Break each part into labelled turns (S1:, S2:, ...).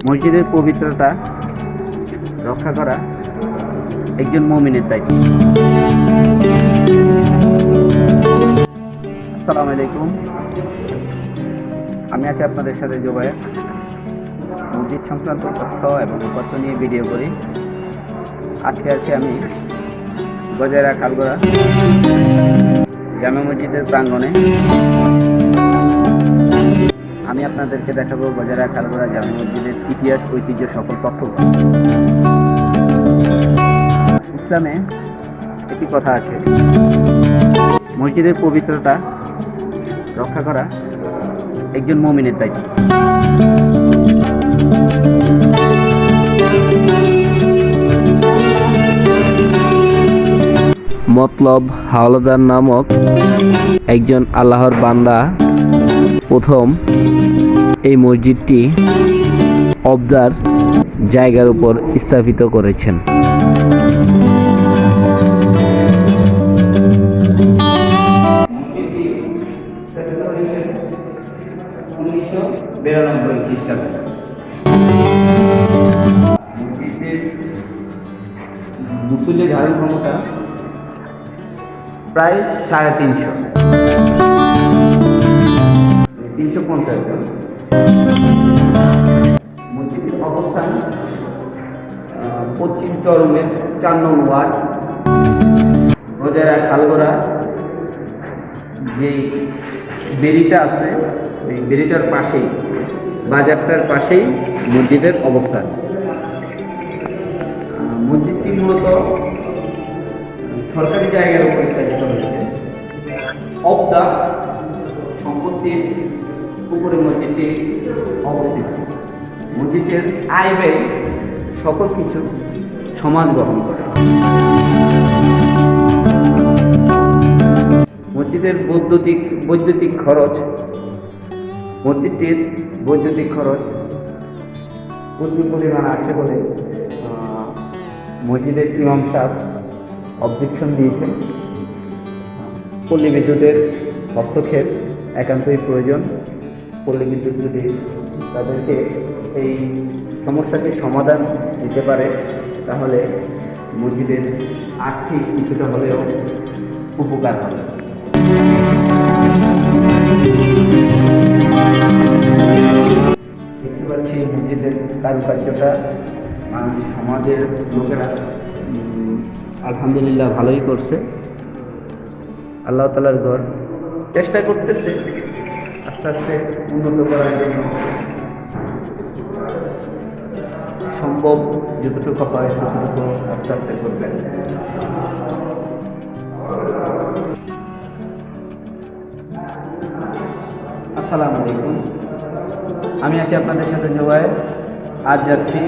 S1: মসজিদের পবিত্রতা রক্ষা করা একজন মুমিনের দায়িত্ব। আসসালামু আলাইকুম, আমি আছি আপনাদের সাথে জুবায়ের। মসজিদ সংক্রান্ত তথ্য এবং উপাত্ত নিয়ে ভিডিও করি। আজকে আছি আমি গজারিয়া খালগড়া জামে মসজিদের প্রাঙ্গণে। আমি আপনাদেরকে দেখাবো গজারিয়া খালগড়া জামে মসজিদের ইতিহাস, ঐতিহ্য, সকল তথ্য। ইসলামে একটি কথা আছে, মসজিদের পবিত্রতা রক্ষা করা একজন মুমিনের দায়িত্ব। মতলব হাওলাদার নামক একজন আল্লাহর বান্দা প্রথম এই মসজিদটি অবদার জায়গার উপর স্থাপিত করেছেন। মুসল্লির ধারণ ক্ষমতা প্রায় 350 জন। মসজিদের অবস্থান পশ্চিম চরমের 4 নং ওয়ার্ড গজারিয়া খালগড়া। যে বেরিটা আছে এই বেরিটার পাশেই, বাজারটার পাশেই মসজিদের অবস্থান। মসজিদটি মূলত সরকারি জায়গার উপর স্থাপিত হয়েছে। অবদা সম্পত্তির উপরে মসজিদটি অবস্থিত। মসজিদের আয় ব্যয় সকল কিছু সমান গ্রহণ করে। মসজিদের বৈদ্যুতিক খরচ, মসজিদটির বৈদ্যুতিক খরচ প্রচুর পরিমাণ আছে বলে মসজিদের ইমাম সাহেব অবজেকশন দিয়েছেন। পল্লী বিদ্যুতের হস্তক্ষেপ একান্তই প্রয়োজন। পল্লী বিদ্যুৎ যদি তাদেরকে এই সমস্যাটির সমাধান দিতে পারে তাহলে মসজিদের আর্থিক কিছুটা হলেও উপকার হবে। দেখতে পাচ্ছি মসজিদের কারুকার্যটা সমাজের লোকেরা আলহামদুলিল্লাহ ভালোই করছে। আল্লাহ তাআলার ঘর চেষ্টা করতেছে আস্তে আস্তে উন্নত করার জন্য। সম্ভব যতটুকু হয় ততটুকু আস্তে আস্তে করবেন। আসসালামু আলাইকুম, আমি আছি আপনাদের সাথে জুবায়ের। আজ যাচ্ছি,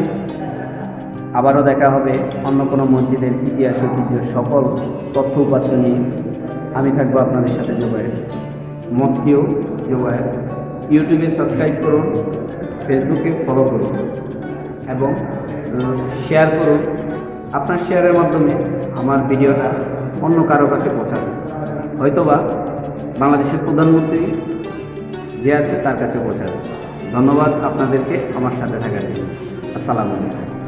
S1: আবারও দেখা হবে অন্য কোনো মসজিদের ইতিহাস, ঐতিহ্য, সকল তথ্য উপাত্ত নিয়ে। আমি থাকবো আপনাদের সাথে জুবায়ের। মজকেও জুবায়ের। ইউটিউবে সাবস্ক্রাইব করুন, ফেসবুকে ফলো করুন এবং শেয়ার করুন। আপনার শেয়ারের মাধ্যমে আমার ভিডিওটা অন্য কারো কাছে পৌঁছাবে। হয়তোবা বাংলাদেশের প্রধানমন্ত্রী যে আছে তার কাছে পৌঁছাবে। ধন্যবাদ আপনাদেরকে আমার সাথে থাকার জন্য। আসসালামু আলাইকুম।